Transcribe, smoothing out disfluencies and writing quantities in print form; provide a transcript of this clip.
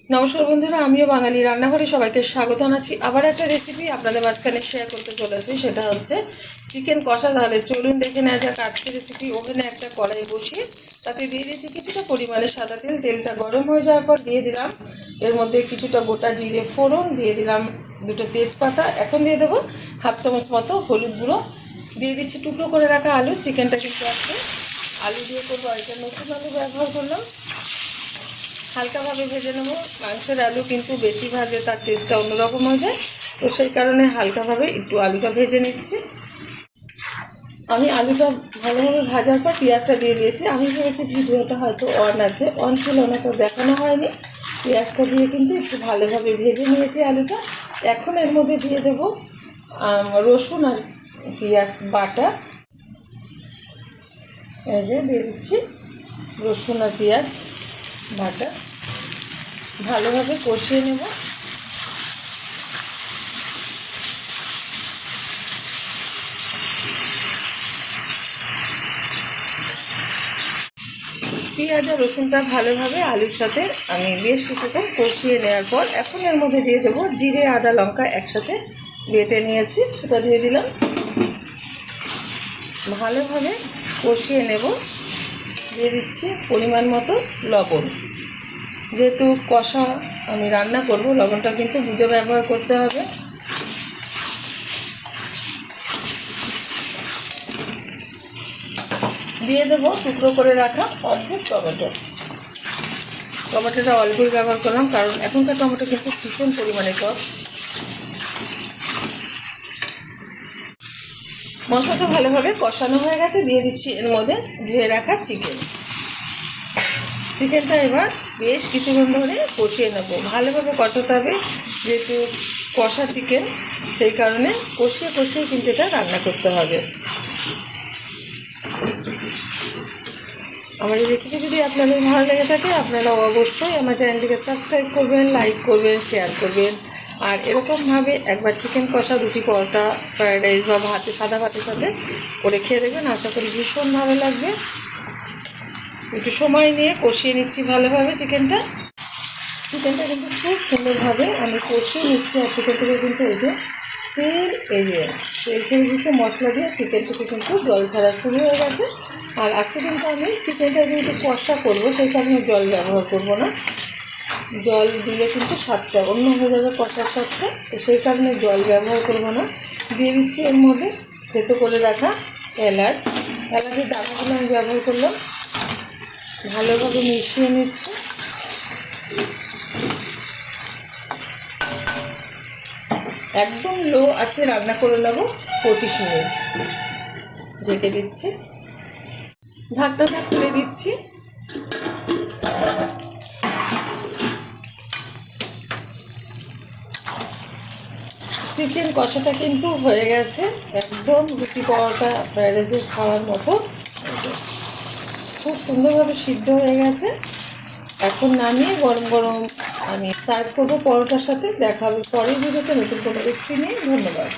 নমস্কার বন্ধুরা, আমিও বাঙালি রান্নাঘরে সবাইকে স্বাগত জানাচ্ছি। আবার একটা রেসিপি আপনাদের মাঝখানে শেয়ার করতে চলেছি, সেটা হচ্ছে চিকেন কষা। তাহলে চলুন দেখে নেওয়া যাক আজকের রেসিপি। ওভেনে একটা কড়াই বসিয়ে তাতে দিয়ে দিয়েছি কিছুটা পরিমাণে সাদা তেল। তেলটা গরম হয়ে যাওয়ার পর দিয়ে দিলাম এর মধ্যে কিছুটা গোটা জিরে ফোড়ন, দিয়ে দিলাম দুটো তেজপাতা। এখন দিয়ে দেবো হাফ চামচ মতো হলুদ গুঁড়ো, দিয়ে দিচ্ছি টুকরো করে রাখা আলু। চিকেনটা কিন্তু আছে আলু দিয়ে করবো, এটা নতুন আলু ব্যবহার করলাম। হালকাভাবে ভেজে নেবো। মাংসের আলু কিন্তু বেশি ভাজলে তার টেস্টটা অন্যরকম হয়ে যায়, তো সেই কারণে হালকাভাবে একটু আলুটা ভেজে নিচ্ছি। আমি আলুটা ভালোভাবে ভাজার পর পেঁয়াজটা দিয়ে দিয়েছি। আমি ভেবেছি ভিডিওটা হয়তো অন আছে, অন ছিল না, তো দেখানো হয়নি। পেঁয়াজটা দিয়ে কিন্তু একটু ভালোভাবে ভেজে নিয়েছি আলুটা। এখন এর মধ্যে দিয়ে দেবো রসুন আর পেঁয়াজ বাটা। এই যে দিয়ে দিচ্ছি রসুন আর পেঁয়াজ বাটা, ভালোভাবে কষিয়ে নেব। পেঁয়াজ আর রসুনটা ভালোভাবে আলুর সাথে আমি বেশ কিছুক্ষণ কষিয়ে নেওয়ার পর এখন এর মধ্যে দিয়ে দেবো জিরে আদা লঙ্কা একসাথে বেটে নিয়েছি, সেটা দিয়ে দিলাম। ভালোভাবে কষিয়ে নেব। দিয়ে দিচ্ছি পরিমাণ মতো লবণ। যেহেতু কষা আমি রান্না করব, লবণটা কিন্তু বুঝে ব্যবহার করতে হবে। দিয়ে দেবো টুকরো করে রাখা অর্ধেক টমেটো। টমেটোটা অল্পই ব্যবহার করলাম, কারণ এখনকার টমেটো কিন্তু ভীষণ পরিমাণে টক। মশলাটা ভালোভাবে কষানো হয়ে গেছে, দিয়ে দিচ্ছি এর মধ্যে ধুয়ে রাখা চিকেনটা এবার বেশ কিছুক্ষণ ধরে কষিয়ে নেবো। ভালোভাবে কষাতে হবে, যেহেতু কষা চিকেন, সেই কারণে কষিয়ে কষিয়ে কিন্তু এটা রান্না করতে হবে। আমার এই রেসিপি যদি আপনাদের ভালো লেগে থাকে, আপনারা অবশ্যই আমার চ্যানেলটিকে সাবস্ক্রাইব করবেন, লাইক করবেন, শেয়ার করবেন। আর এরকমভাবে একবার চিকেন কষা রুটি, পরোটা, ফ্রায়েড রাইস বা ভাতে, সাদা ভাতের সাথে করে খেয়ে দেবেন। আশা করি ভীষণ ভালো লাগবে। একটু সময় নিয়ে কষিয়ে নিচ্ছি ভালোভাবে চিকেনটা কিন্তু খুব সুন্দরভাবে আমি কষিয়ে নিচ্ছি। আর চিকেন থেকে কিন্তু এই যে তেল ছেড়ে দিচ্ছে মশলা দিয়ে। চিকেন থেকে কিন্তু জল ছাড়া শুরু হয়ে গেছে। আর আজকে কিন্তু আমি চিকেনটা যেহেতু কষা করবো, সেই কারণে জল ব্যবহার করব না। জল দিলে কিন্তু স্বাদটা অন্য হয়ে যাবে, কষার স্বাদটা, তো সেই কারণে জল ব্যবহার করব না। দিয়ে দিচ্ছি এর মধ্যে থেতো করে রাখা এলাচের দানাগুলো আমি ব্যবহার করলাম। ভালোভাবে মিশিয়ে নিচ্ছি। একদম লো আছে রান্না করে নেবো 25 মিনিট। ঢেকে দিচ্ছি, ঢাকনাটা খুলে দিচ্ছি। চিকেন কষাটা কিন্তু হয়ে গেছে, একদম রুটি পরোটা ফ্রাইড রাইসের খাওয়ার মতো খুব সুন্দরভাবে সিদ্ধ হয়ে গেছে। এখন নামিয়ে গরম গরম আমি সার্ভ করবো পরোটার সাথে। দেখা হবে পরের ভিডিওতে নতুন কোনো রেসিপি নিয়ে। ধন্যবাদ।